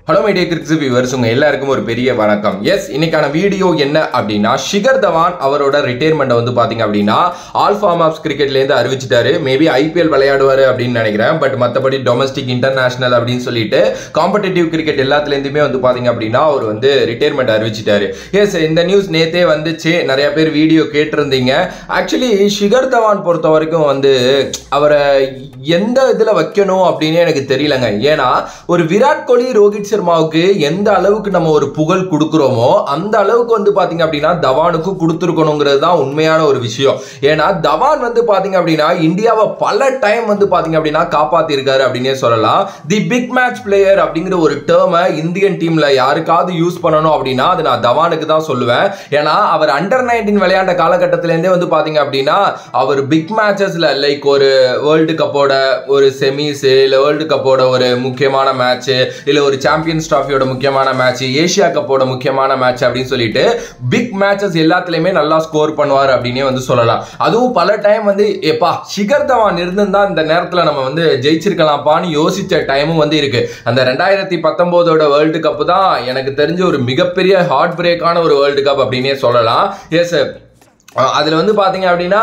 Hello media cricket viewers, உங்க எல்லாருக்கும் ஒரு பெரிய வணக்கம். எஸ், இன்னைக்கான வீடியோ என்ன அப்படின்னா, ஷிகர் தவான் அவரோட ரிட்டையர்மெண்ட் வந்து பாத்தீங்க அப்படின்னா ஆல் ஃபார்ம் ஆஃப் கிரிக்கெட்ல இருந்து அறிவிச்சிட்டாரு. மேபி ஐபிஎல் விளையாடுவாரு அப்படின்னு நினைக்கிறேன். பட் மற்றபடி டொமஸ்டிக், இன்டர்நேஷனல் அப்படின்னு சொல்லிட்டு காம்படிட்டிவ் கிரிக்கெட் எல்லாத்துல இருந்துமே வந்து பாத்தீங்க அப்படின்னா அவர் வந்து ரிட்டையர்மெண்ட் அறிவிச்சிட்டாரு. எஸ், இந்த நியூஸ் நேத்தே வந்துச்சு. நிறைய பேர் வீடியோ கேட்டிருந்தீங்க. ஆக்சுவலி ஷிகர் தவான் பொறுத்த வரைக்கும் வந்து அவரை எந்த இதுல வைக்கணும் அப்படின்னு எனக்கு தெரியலங்க. ஏன்னா ஒரு விராட் கோலி, ரோஹித் சர்மாவுக்கு எந்த அளவுக்கு நம்ம ஒரு புகழ் கொடுக்கிறோமோ அந்த அளவுக்கு வந்து பாத்தீங்க அப்படின்னா தவானுக்கு கொடுத்துருக்கணுங்கிறது தான் உண்மையான ஒரு விஷயம். ஏன்னா தவான் வந்து பாத்தீங்க அப்படின்னா இந்தியாவை பல டைம் வந்து பாத்தீங்க அப்படின்னா காப்பாத்தி இருக்காரு அப்படின்னே சொல்லலாம். தி பிக் மேட்ச் பிளேயர் அப்படிங்கிற ஒரு டேர்மை இந்தியன் டீம்ல யாருக்காவது யூஸ் பண்ணணும் அப்படின்னா அது நான் தவானுக்கு தான் சொல்லுவேன். ஏன்னா அவர் அண்டர் 19 விளையாண்ட காலகட்டத்திலேருந்தே வந்து பாத்தீங்க அப்படின்னா அவர் பிக் மேட்சஸ்ல லைக் ஒரு வேர்ல்டு கப்போட ஒரு செமிஸ், இல்ல வேர்ல்டு கப்போட ஒரு முக்கியமான மேட்ச், இல்ல ஒரு சாம்பியன்ஸ் டிராஃபியோட முக்கியமான மேட்ச், ஏசியா கப்போட முக்கியமான மேட்ச் அப்படின்னு சொல்லிட்டு பிக் மேட்சஸ் எல்லாத்துலயுமே நல்லா ஸ்கோர் பண்ணுவார் அப்படின்னே வந்து சொல்லலாம். அதுவும் பல டைம் வந்து எப்பா ஷிகர் தவான் இருந்திருந்தா இந்த நேரத்தில் நம்ம வந்து ஜெயிச்சிருக்கலாம்ப்பான்னு யோசிச்ச டைமும் வந்து இருக்கு. அந்த 2019 வேர்ல்டு கப் தான் எனக்கு தெரிஞ்ச ஒரு மிகப்பெரிய ஹார்ட் பிரேக்கான ஒரு வேர்ல்டு கப் அப்படின்னே சொல்லலாம். எஸ், அதுல வந்து பாத்தீங்க அப்படின்னா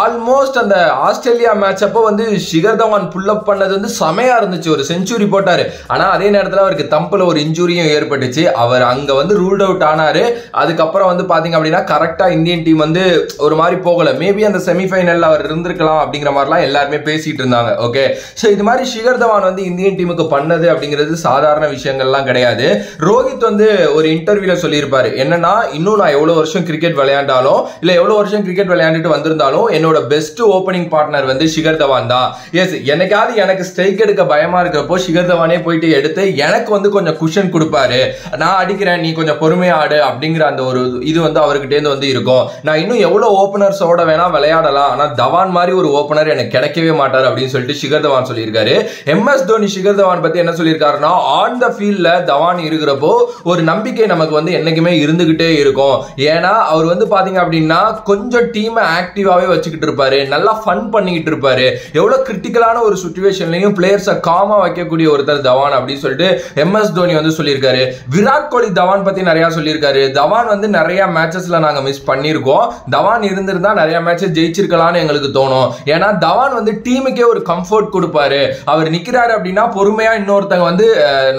ஆல்மோஸ்ட் அந்த ஆஸ்திரேலியா மேட்ச் அப்போ வந்து ஷிகர் தவான் புல் அப் பண்ணது வந்து செமையா இருந்துச்சு. ஒரு செஞ்சுரி போட்டாரு. ஆனா அதே நேரத்தில் அவருக்கு தம்பில் ஒரு இன்ஜுரியும் ஏற்பட்டுச்சு. அவர் அங்க வந்து ரூல்ட் அவுட் ஆனாரு. அதுக்கப்புறம் வந்து பாத்தீங்க அப்படின்னா கரெக்டா இந்தியன் டீம் வந்து ஒரு மாதிரி போகல. மேபி அந்த செமிஃபைனல்ல அவர் இருந்திருக்கலாம் அப்படிங்கிற மாதிரிலாம் எல்லாருமே பேசிட்டு இருந்தாங்க. ஓகே, ஸோ இது மாதிரி ஷிகர் தவான் வந்து இந்தியன் டீமுக்கு பண்ணது அப்படிங்கிறது சாதாரண விஷயங்கள்லாம் கிடையாது. ரோஹித் வந்து ஒரு இன்டர்வியூல சொல்லியிருப்பாரு என்னன்னா, இன்னும் நான் எவ்வளவு வருஷம் கிரிக்கெட் விளையாண்டாலும் இல்ல எவ்வளவு வருஷம் கிரிக்கெட் விளையாண்டுட்டு வந்திருந்தாலும் என்னோட பெஸ்ட் ஓப்பனிங் பார்ட்னர் வந்து ஷிகர் தவான் தான். எஸ், என்னைக்காவது எனக்கு ஸ்ட்ரைக் எடுக்க பயமா இருக்கிறப்போ ஷிகர் தவானே போயிட்டு எடுத்து எனக்கு வந்து கொஞ்சம் குஷன் கொடுப்பாரு. நான் அடிக்கிறேன், நீ கொஞ்சம் பொறுமையா ஆடு அப்படிங்கிற அந்த ஒரு இது வந்து அவர்கிட்ட வந்து இருக்கும். நான் இன்னும் எவ்வளவு ஓப்பனர்ஸோட வேணா விளையாடலாம், ஆனா தவான் மாதிரி ஒரு ஓப்பனர் எனக்கு கிடைக்கவே மாட்டார் அப்படின்னு சொல்லிட்டு ஷிகர் தவான் சொல்லியிருக்காரு. MS தோனி ஷிகர் தவான் பத்தி என்ன சொல்லியிருக்காருன்னா, ஆன் த ஃபீல்ட்ல தவான் இருக்கிறப்போ ஒரு நம்பிக்கை நமக்கு வந்து என்னைக்குமே இருந்துகிட்டே இருக்கும். ஏன்னா அவர் வந்து பாத்தீங்க அப்படின்னா கொஞ்சம் டீமை ஆக்டிவாவே வச்சுக்கிட்டு இருப்பாரு, நல்லா ஃபன் பண்ணிக்கிட்டு இருப்பாரு. எவ்வளவு கிரிட்டிக்கலான ஒரு சிச்சுவேஷன்லயும் பிளேயர்ஸை காமா வைக்கக்கூடிய ஒருத்தர் தவான் அப்படின்னு சொல்லிட்டு MS தோனி வந்து சொல்லியிருக்காரு. விராட் கோலி தவான் பத்தி நிறைய சொல்லியிருக்காரு. தவான் வந்து நிறைய மேட்சஸ்ல நாங்க மிஸ் பண்ணியிருக்கோம். தவான் இருந்திருந்தா நிறைய மேட்சஸ் ஜெயிச்சிருக்கலாம்னு எங்களுக்கு தோணும். ஏன்னா தவான் வந்து டீமுக்கே ஒரு கம்ஃபர்ட் கொடுப்பாரு. அவர் நிக்கிறாரு அப்படின்னா பொறுமையா இன்னொருத்தங்க வந்து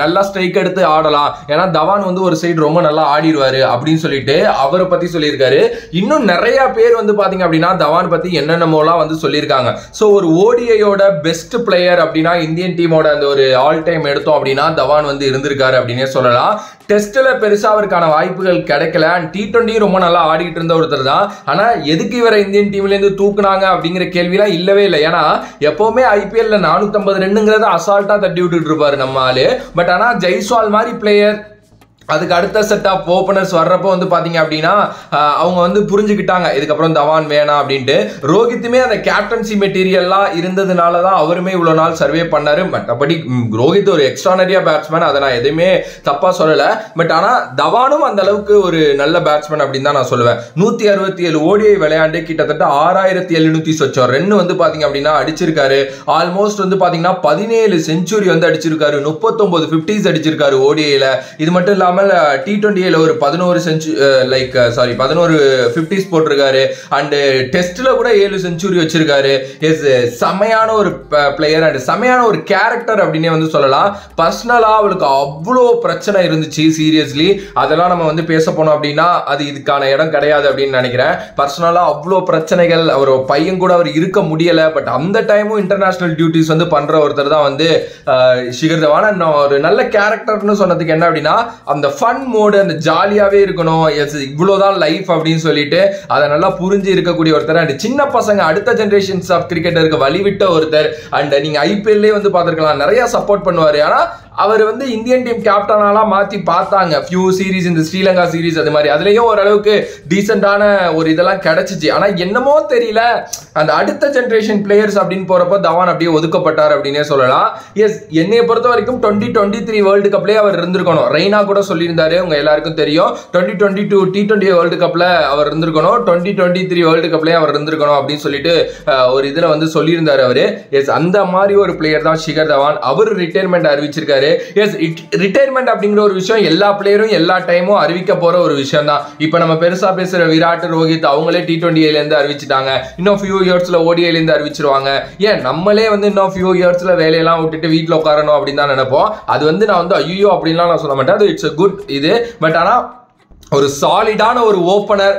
நல்லா ஸ்ட்ரைக் எடுத்து ஆடலாம். ஏன்னா தவான் வந்து ஒரு சைடு ரொம்ப நல்லா ஆடிடுவாரு அப்படின்னு சொல்லிட்டு அவரை பத்தி சொல்லியிருக்காரு. இன்னும் நிறைய பேர் வந்து பாத்தீங்க அப்படின்னா தவான் பத்தி என்னென்னமோலாம் வந்து சொல்லியிருக்காங்க. சோ ஒரு ஓடிஐயோட பெஸ்ட் பிளேயர் அப்படின்னா இந்தியன் டீமோட அந்த ஒரு ஆல் டைம் எடுத்தோம் அப்படின்னா தவான் வந்து இருந்திருக்காரு அப்படின்னே சொல்லலாம். டெஸ்ட்ல பெருசா அவருக்கான வாய்ப்புகள் கிடைக்கல. T20 ரொம்ப நல்லா ஆடிட்டு இருந்த ஒருத்தர் தான். ஆனா எதுக்கு இவரை இந்தியன் டீம்ல இருந்து தூக்குனாங்க அப்படிங்கிற கேள்விலாம் இல்லவே இல்லை. ஏன்னா எப்பவுமே ஐபிஎல்ல 450 ரன்னுங்கிறத அசால்ட்டா தட்டி விட்டுட்டு இருப்பாரு நம்ம ஆளு. பட் ஆனா ஜெய்ஸ்வால் மாதிரி பிளேயர், அதுக்கு அடுத்த செட் ஆஃப் ஓப்பனர்ஸ் வர்றப்போ வந்து பாத்தீங்க அப்படின்னா அவங்க வந்து புரிஞ்சுக்கிட்டாங்க இதுக்கப்புறம் தவான் வேணாம் அப்படின்ட்டு. ரோஹித்துமே அந்த கேப்டன்சி மெட்டீரியல்லாம் இருந்ததுனால தான் அவருமே இவ்வளவு நாள் சர்வே பண்ணாரு. மற்றபடி ரோஹித் ஒரு எக்ஸ்ட்ரானரியா பேட்ஸ்மேன், அதை நான் எதுவுமே தப்பா சொல்லல. பட் ஆனா தவானும் அந்த அளவுக்கு ஒரு நல்ல பேட்ஸ்மேன் அப்படின்னு தான் நான் சொல்லுவேன். 167 ஓடிஐ விளையாண்டு கிட்டத்தட்ட 6700 சொச்சம் ரன் வந்து பாத்தீங்க அப்படின்னா அடிச்சிருக்காரு. ஆல்மோஸ்ட் வந்து பாத்தீங்கன்னா 17 செஞ்சுரி வந்து அடிச்சிருக்காரு, 39 50s அடிச்சிருக்காரு ஓடிஐல. இது மட்டும் இல்லாம T20 ஒரு 11 50s போட்டிருக்காரு. அண்ட் டெஸ்ட்ல கூட 7 செஞ்சுரி வச்சிருக்காரு. செமையான ஒரு பிளேயர் அண்ட் செமையான ஒரு கேரக்டர் அப்படின்னே வந்து சொல்லலாம். பர்சனலா அவளுக்கு அவ்வளோ பிரச்சனை இருந்துச்சு. சீரியஸ்லி அதெல்லாம் நம்ம வந்து பேச போனோம் அப்படின்னா அது இதுக்கான இடம் கிடையாது அப்படின்னு நினைக்கிறேன். பர்சனலா அவ்வளோ பிரச்சனைகள், அவர் பையன் கூட அவர் இருக்க முடியல. பட் அந்த டைமும் இன்டர்நேஷனல் டியூட்டிஸ் வந்து பண்ற ஒருத்தர் தான் வந்து ஷிகர் தவான். ஒரு நல்ல கேரக்டர்னு சொன்னதுக்கு என்ன அப்படின்னா அந்த ஃபன் மோடு, அந்த ஜாலியாவே இருக்கணும், இவ்வளவுதான் லைஃப் அப்படின்னு சொல்லிட்டு அதை நல்லா புரிஞ்சு இருக்கக்கூடிய ஒருத்தர். அண்ட் சின்ன பசங்க அடுத்த ஜெனரேஷன்ஸ் ஆஃப் கிரிக்கெட்டருக்கு வழிவிட்ட ஒருத்தர். அண்ட் நீங்க ஐபிஎல்லே வந்து பார்த்திருக்கலாம், நிறைய சப்போர்ட் பண்ணுவாரு. ஆனா அவர் வந்து இந்தியன் டீம் கேப்டனாலாம் மாத்தி பார்த்தாங்க ஃபியூ சீரீஸ், இந்த ஸ்ரீலங்கா சீரீஸ் அது மாதிரி. அதுலயும் ஓரளவுக்கு டீசென்டான ஒரு இதெல்லாம் கிடைச்சிச்சு. ஆனா என்னமோ தெரியல, அந்த அடுத்த ஜெனரேஷன் பிளேயர்ஸ் அப்படின்னு போறப்போ தவான் அப்படியே ஒதுக்கப்பட்டார் அப்படின்னே சொல்லலாம். எஸ், என்னைய பொறுத்த வரைக்கும் 2023 வேர்ல்டு கப்லேயே அவர் இருந்திருக்கணும். ரெய்னா கூட சொல்லியிருந்தாரு, உங்க எல்லாருக்கும் தெரியும். 2022 T20 வேர்ல்டு கப்ல அவர் இருந்திருக்கணும், 2023 வேர்ல்டு கப்லயே அவர் இருந்திருக்கணும் அப்படின்னு சொல்லிட்டு ஒரு இதுல வந்து சொல்லியிருந்தாரு அவரு. எஸ், அந்த மாதிரி ஒரு பிளேயர் தான் ஷிகர் தவான். அவர் ரிட்டையர்மெண்ட் அறிவிச்சிருக்காரு. இருக்காரு. எஸ், ரிட்டையர்மெண்ட் அப்படிங்கிற ஒரு விஷயம் எல்லா பிளேயரும் எல்லா டைமும் அறிவிக்க போற ஒரு விஷயம் தான். இப்போ நம்ம பெருசா பேசுற விராட், ரோஹித் அவங்களே T20 இருந்து அறிவிச்சிட்டாங்க. இன்னும் ஃபியூ இயர்ஸ்ல ODI இருந்து அறிவிச்சிருவாங்க. ஏன் நம்மளே வந்து இன்னும் ஃபியூ இயர்ஸ்ல வேலையெல்லாம் விட்டுட்டு வீட்டில் உட்காரணும் அப்படின்னு தான் நினைப்போம். அது வந்து நான் வந்து ஐயோ அப்படின்லாம் நான் சொல்ல மாட்டேன். அது இட்ஸ் a குட் இது. பட் ஆனால் ஒரு சாலிடான ஒரு ஓப்பனர்,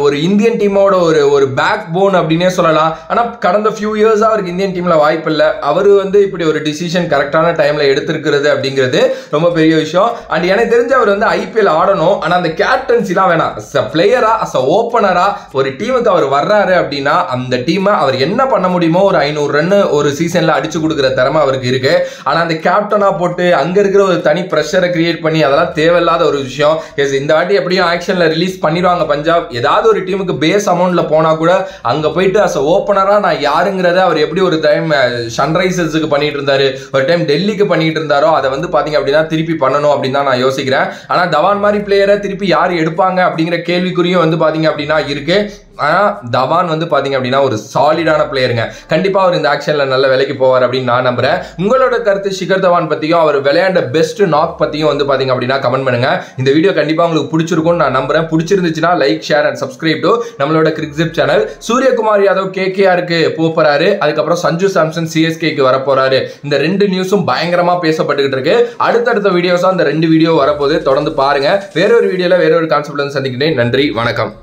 ஒரு இந்தியன் டீமோட ஒரு பேக் போன் அப்படின்னே சொல்லலாம். ஆனால் கடந்த ஃபியூ இயர்ஸாக அவருக்கு இந்தியன் டீமில் வாய்ப்பு இல்லை. அவர் வந்து இப்படி ஒரு டிசிஷன் கரெக்டான டைமில் எடுத்திருக்கிறது அப்படிங்கிறது ரொம்ப பெரிய விஷயம். அண்ட் எனக்கு தெரிஞ்சு அவர் வந்து IPL ஆடணும். ஆனால் அந்த கேப்டன்சிலாம் வேணாம். அஸ் அ பிளேயரா, அஸ் அ ஓப்பனரா ஒரு டீமுக்கு அவர் வர்றாரு அப்படின்னா அந்த டீமை அவர் என்ன பண்ண முடியுமோ ஒரு 500 ரன்னு ஒரு சீசனில் அடிச்சு கொடுக்குற திறமை அவருக்கு இருக்கு. ஆனால் அந்த கேப்டனாக போட்டு அங்கே இருக்கிற ஒரு தனி ப்ரெஷரை கிரியேட் பண்ணி அதெல்லாம் தேவையில்லாத ஒரு விஷயம். இந்த எப்படியும் ஆக்ஷன்ல ரிலீஸ் பண்ணிடுவாங்க பஞ்சாப். ஏதாவது ஒரு டீமுக்கு பேஸ் அமௌண்ட்ல போனா கூட அங்க போயிட்டு அஸ் ஓப்பனரா நான் யாருங்கிறத அவர் எப்படி ஒரு டைம் சன்ரைசர்ஸுக்கு பண்ணிட்டு இருந்தாரு, ஒரு டைம் டெல்லிக்கு பண்ணிட்டு இருந்தாரோ அதை வந்து பாத்தீங்க அப்படின்னா திருப்பி பண்ணணும் அப்படின்னு தான் நான் யோசிக்கிறேன். ஆனா தவான் மாதிரி பிளேயரை திருப்பி யார் எடுப்பாங்க அப்படிங்கிற கேள்விக்குறியும் வந்து பாத்தீங்க அப்படின்னா இருக்கு. ஆனால் தவான் வந்து பார்த்தீங்க அப்படின்னா ஒரு சாலிடான பிளேயருங்க. கண்டிப்பாக அவர் இந்த ஆக்ஷனில் நல்ல வேலைக்கு போவார் அப்படின்னு நான் நம்புறேன். உங்களோட கருத்து ஷிகர் தவான் பற்றியும் அவர் விளையாண்ட பெஸ்ட் நாக் பற்றியும் வந்து பார்த்தீங்க அப்படின்னா கமெண்ட் பண்ணுங்க. இந்த வீடியோ கண்டிப்பாக உங்களுக்கு பிடிச்சிருக்கும்னு நான் நம்புறேன். பிடிச்சிருந்துச்சுன்னா like, share and subscribe to நம்மளோட கிரிக்ஸிப் சேனல். சூரியகுமார் யாதவ் KKRக்கு போறாரு, அதுக்கப்புறம் சஞ்சு சாம்சன் CSKக்கு வர போறாரு. இந்த 2 நியூஸும் பயங்கரமா பேசப்பட்டுக்கிட்டு இருக்கு. அடுத்தடுத்த வீடியோஸா அந்த 2 வீடியோ வரப்போது தொடர்ந்து பாருங்க. வேறொரு வீடியோல வேறொரு கான்செப்ட்ல சந்திக்கிறேன். நன்றி, வணக்கம்.